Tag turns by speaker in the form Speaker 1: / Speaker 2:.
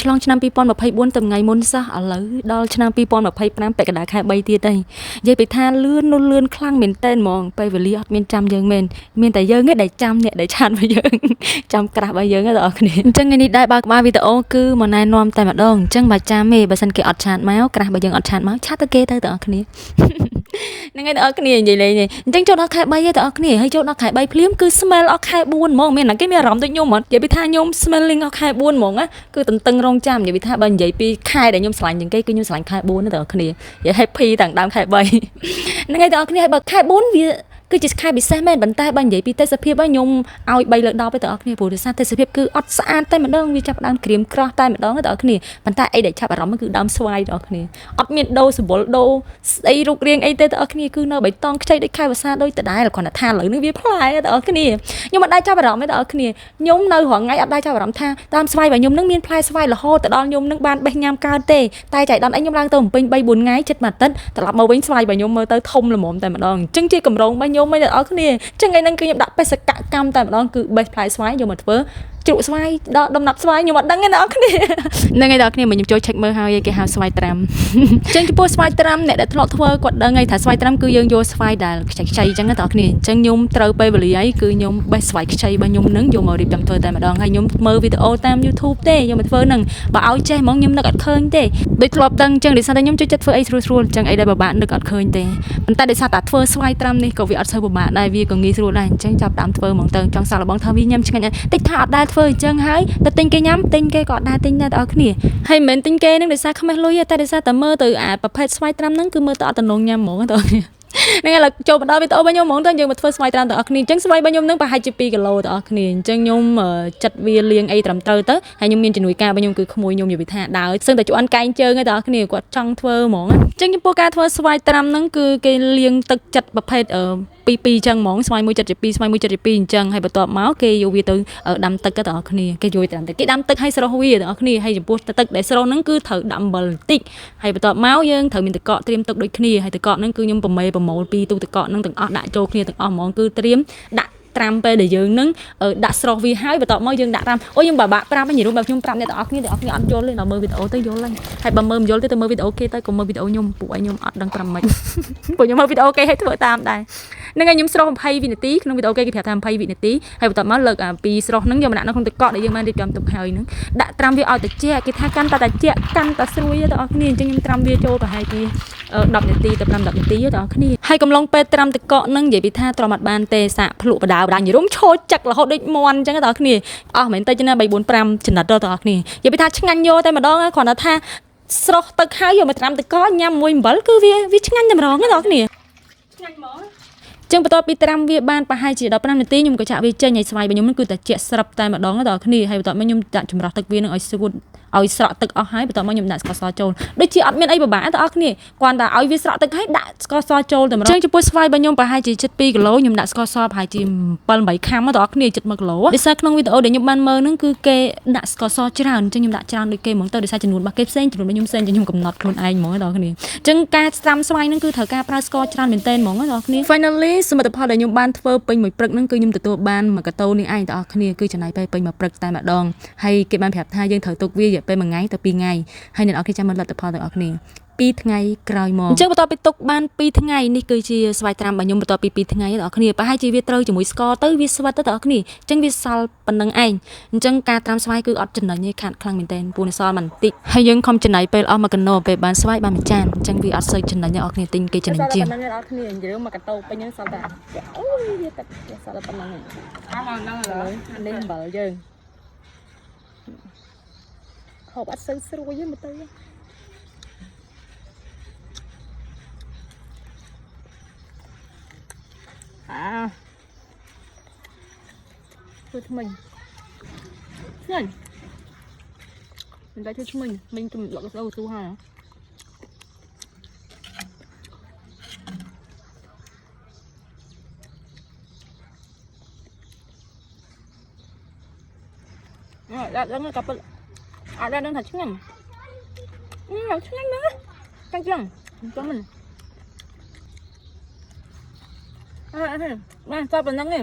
Speaker 1: ឆ្លងឆ្នាំ2024ទៅថ្ងៃមុនសោះឥឡូវដល់ឆ្នាំ2025ពាក់កណ្ដាលខែ3ទៀតហើយនិយាយពីថាលឿននោះលឿនខ្លាំងមែនតើហ្មងពេលវេលាអត់មានចាំយើងមែនមានតែយើងទេដែលចាំអ្នកដែលឆានរបស់យើងចាំក្រាស់របស់យើងទេបងប្អូនអញ្ចឹងថ្ងៃនេះដែរបើកក្បាលវីដេអូគឺមកណែនាំតែម្ដងអញ្ចឹងបើចាំទេបើសិនគេអត់ឆាតមកក្រាស់របស់យើងអត់ឆាតមកឆាតទៅគេទៅបងប្អូនហ្នឹងហើយបងប្អូននិយាយលេងអញ្ចឹងចូលដល់ខែ3ហើយបងប្អូនហើយចូលដល់ខែ3ភ្លាមគឺ smell អស់ខែ4ហ្មងមានគេមានអារម្មណ៍ដូចខ្ញុំអត់និយាយពីថាខ្ញុំ smelling អស់ខែ4ហ្មងណាគឺតន្ទឹងរង់ចាំនិយាយពីថាបើនិយាយពីខែដែលខ្ញុំស្រឡាញ់ជាងគេគឺខ្ញុំស្រឡាញ់ខែ4ទេបងប្អូននិយាយ happy តាំងដើមខែ3ហ្នឹងហើយបងប្អូនហើយបើខែ4វាគឺជាខែពិសេសមែនប៉ុន្តែបើនិយាយពីទេសភាពខ្ញុំឲ្យ3លើក10ទេបងប្អូនព្រោះដោយសារទេសភាពគឺអត់ស្អាតតែម្ដងវាចាប់ដើមក្រៀមក្រោះតែម្ដងទេបងប្អូនប៉ុន្តែអីដែលចាប់អារម្មណ៍គឺដើមស្វាយបងប្អូនអត់មានដូរសម្បុរដូរស្អីរូបរាងអីទេបងប្អូនគឺនៅបៃតងខ្ចីដូចខែវស្សាដូចដដែលគ្រាន់តែថាឥឡូវនេះវាផ្លែបងប្អូនខ្ញុំអត់ដែរចាប់អារម្មណ៍ទេបងប្អូនខ្ញុំនៅរងថ្ងៃអត់ដែរចាប់អារម្មណ៍ថាដើមស្វាយរបស់ខ្ញុំនឹងមានផ្លែស្វាយរហូតទៅដល់ខ្ញុំនឹងបានបេះញ៉ាំកើតទេតែចៃដន្យអីខ្ញុំឡើងទៅបំពេញ 3-4 ថ្ងៃចិត្តមួយអាទិត្យត្រឡប់មកវិញស្វាយរបស់ខ្ញុំមើលទៅធំល្មមតែម្ដងអញ្ចឹងជាកម្រងរបស់ខ្ញុំមិនដល់គ្នាចឹងឯហ្នឹងគឺខ្ញុំដាក់បេសកកម្មតែម្ដងគឺបេះផ្លែស្វាយយកមកធ្វើជ្រក់ស្វាយដល់ដំណាប់ស្វាយខ្ញុំអត់ដឹងទេអ្នកនរគ្នាហ្នឹងហើយអ្នកនរគ្នាមកខ្ញុំចូល check មើលហើយគេហៅស្វាយត្រាំចឹងចំពោះស្វាយត្រាំអ្នកដែលធ្លាប់ធ្វើគាត់ដឹងហើយថាស្វាយត្រាំគឺយើងយកស្វាយដែលខ្ចីៗចឹងណាអ្នកនរគ្នាអញ្ចឹងខ្ញុំត្រូវពេលវេលាហើយគឺខ្ញុំបេះស្វាយខ្ចីរបស់ខ្ញុំនឹងយកមករៀបចំធ្វើតែម្ដងហើយខ្ញុំមើលវីដេអូតាម YouTube ទេយកមកធ្វើនឹងបើឲ្យចេះហ្មងខ្ញុំនឹកអត់ឃើញទេដូចធ្លាប់ដឹងចឹងដោយសារតែខ្ញុំចូលចិត្តធ្វើអីស្រួលៗចឹងអីដែលពិបាកនឹកអត់ឃើញទេប៉ុន្តែដោយសារតែធ្វើស្វាយត្រាំនេះក៏វាអត់សូវពិបាកដែរវាក៏ងាយស្រួលដែរអញ្ចឹងចាប់ដើមធ្វើហ្មងទៅចង់សាកល្បងថាវាញ៉ាំឆ្ងាញ់តិចថាអត់ដែរធ្វើអញ្ចឹងហើយទៅទិញគេញ៉ាំទិញគេក៏អត់ដែរទិញដែរបងប្អូនហើយមិនមែនទិញគេនឹងដោយសារខ្មេះលុយទេតែដោយសារតែមើលទៅអាប្រភេទស្វាយត្រាំហ្នឹងគឺមើលទៅអត់តំណងញ៉ាំហ្មងបងប្អូនហ្នឹងហើយចូលបន្តវីដេអូរបស់ខ្ញុំហ្មងទៅយើងមកធ្វើស្វាយត្រាំបងប្អូនអញ្ចឹងស្វាយរបស់ខ្ញុំហ្នឹងប្រហែលជា2គីឡូបងប្អូនអញ្ចឹងខ្ញុំចាត់វាលាងអីត្រឹមត្រូវទៅហើយខ្ញុំមានជំនួយការរបស់ខ្ញុំគឺក្មួយខ្ញុំនិយាយថាដើរសឹងតែជន់កែងជើងទេបងប្អូនគាត់ចង់ធ្វើហ្មងអញ្ចឹងចំពោះការធ្វើស្វាយត្រាំហ្នឹងគឺគេលាងទឹកចិត្តប្រភេទពីរអញ្ចឹងហ្មងស្វាយមួយចិត្តជា2ស្វាយមួយចិត្តជា2អញ្ចឹងហើយបន្ទាប់មកគេយកវាទៅដាំទឹកទៅបងប្អូនគេយកទៅគេដាំទឹកឲ្យស្រស់វាបងប្អូនហើយចំពោះទឹកដែលស្រស់ហ្នឹងគឺត្រូវដាក់អំបិលបន្តិចហើយបន្ទាប់មកយើងត្រូវមានទឹកកកត្រៀមទុកដូចគ្នាហើយទឹកកកហ្នឹងគឺខ្ញុំប្រមូលពីទូទឹកកកហ្នឹងទាំងអស់ដាក់ចូលគ្នាទាំងអស់ហ្មងគឺត្រៀមដាក់ត្រាំពេលដែលយើងនឹងដាក់ស្រស់វាហើយបន្ទាប់មកយើងដាក់ត្រាំអូខ្ញុំបាក់ប្រាប់ញ៉ាំរួមបើខ្ញុំប្រាប់អ្នកទាំងអស់គ្នាអត់យល់ទេដល់មើលវីដេអូទៅយល់ហើយបើមើលមិនយល់ទេទៅមើលវីដេអូគេទៅកុំមើលវីដេអូខ្ញុំពួកឯងខ្ញុំអត់ដឹងប្រាប់មិនពួកខ្ញុំមើលវីដេអូគេឲ្យធ្វើតាមដែរហ្នឹងហើយខ្ញុំស្រស់20វិនាទីក្នុងវីដេអូគេប្រាប់ថា20វិនាទីហើយបន្ទាប់មកលើកពីស្រស់ហ្នឹងយកមកដាក់នៅក្នុងទឹកកកដែលយើងបានរៀបចំទុកហើយហ្នឹងដាក់ត្រាំវាឲ្យត្រជាក់គេថាកាន់តែត្រជាក់កាន់តែស្រួយទេបងប្អូនអញ្ចឹងខ្ញុំត្រាំវាចូលប្រហែលជា10នាទីទៅ5-10នាទីទេបងប្អូនហើយកំឡុងពេលត្រាំទឹកកកហ្នឹងនិយាយពីថាទ្រាំអត់បានទេសាកភ្លក់បដាញរុំឈោចឹករហូតដូចមន់អញ្ចឹងបងប្អូនអស់មែនតើណា3 4 5ចំណិតទៅបងប្អូននិយាយពីថាឆ្ងាញ់យកតែម្ដងគ្រាន់តែថាស្រស់ទឹកហើយយកមកត្រាំទឹកកកញ៉ាំមួយអំបិលគឺវាឆ្ងាញ់តែម្ដងទេបងប្អូនឆ្ងាញ់ហ្មងចឹងបន្ទាប់ពីត្រាំវាបានប្រហែលជា15នាទីខ្ញុំក៏ចាក់វាចេញឲ្យស្វាយរបស់ខ្ញុំនឹងគឺតែជាក់ស្រាប់តែម្ដងដល់គ្នាហើយបន្ទាប់មកខ្ញុំដាក់ចម្រោះទឹកវានឹងឲ្យស្ងួតឲ្យស្រក់ទឹកអស់ហើយបន្ទាប់មកខ្ញុំដាក់ស្ករសចូលដូចជាអត់មានអីពិបាកទេបងប្អូនគ្រាន់តែឲ្យវាស្រក់ទឹកហើយដាក់ស្ករសចូលតែម្ដងចឹងចំពោះស្វាយរបស់ខ្ញុំប្រហែលជា7 2គីឡូខ្ញុំដាក់ស្ករសប្រហែលជា7-8ខាំបងប្អូន7 1គីឡូដោយសារក្នុងវីដេអូដែលខ្ញុំបានមើលហ្នឹងគឺគេដាក់ស្ករសច្រើនចឹងខ្ញុំដាក់ច្រើនដូចគេហ្មងទៅដោយសារចំនួនរបស់គេផ្សេងចំនួនរបស់ខ្ញុំផ្សេងចឹងខ្ញុំកំណត់ខ្លួនឯងហ្មងបងប្អូនចឹងការត្រាំស្វាយហ្នឹងគឺត្រូវការប្រើស្ករច្រើនមែនទែនហ្មងបងប្អូន Finally សមិទ្ធផលដែលខ្ញុំបានធ្វើពេញមួយព្រឹកហ្នឹងគឺខ្ញុំទទួលបាន1កាតូនេះឯងបងប្អូនគឺចំណាយពេលពេញមួយព្រឹកតែម្ដងហើយគេបានប្រាប់ថាយើងត្រូវទុកវារយៈពេល1ថ្ងៃទៅ2ថ្ងៃហើយអ្នកនរគ្នាចាំមើលលទ្ធផលទាំងអស់គ្នា2ថ្ងៃក្រោយមកអញ្ចឹងបន្ទាប់ពីទុកបាន2ថ្ងៃនេះគឺជាស្វាយត្រាំរបស់ខ្ញុំបន្ទាប់ពី2ថ្ងៃបងប្អូនប្រហែលជាវាត្រូវជាមួយស្ករទៅវាស្វិតទៅបងប្អូនអញ្ចឹងវាសល់ប៉ុណ្្នឹងឯងអញ្ចឹងការត្រាំស្វាយគឺអត់ចំណេញទេខាតខ្លាំងមែនទែនពូនសល់បន្តិចហើយយើងខំចំណាយពេលអស់1កណោពេលបានស្វាយបានមួយចានអញ្ចឹងវាអត់សូវចំណេញទេបងប្អូនទិញគេចំណេញជាងប៉ុណ្្នឹងបងប្អូននិយាយ1កាតូពេញហ្នឹងសល់តែអូយវាទឹកសល់តែប៉ុណ្្នឹងឯងអស់មកហ្នឹងហើយនេះអំបិលយើងហូបអត់សូវស្រួយទេមើលទៅធ្វើថ្មិញឆ្ងាញ់មិនដែរធ្វើថ្មិញមិញទៅលក់ទៅទូហើយដាក់ហ្នឹងកាប់អត់ដាក់ហ្នឹងថាឆ្ងាញ់ឆ្ងាញ់ណាស់កាច់ចឹងមិនបានចាប់ប៉ុណ្ណឹងទេ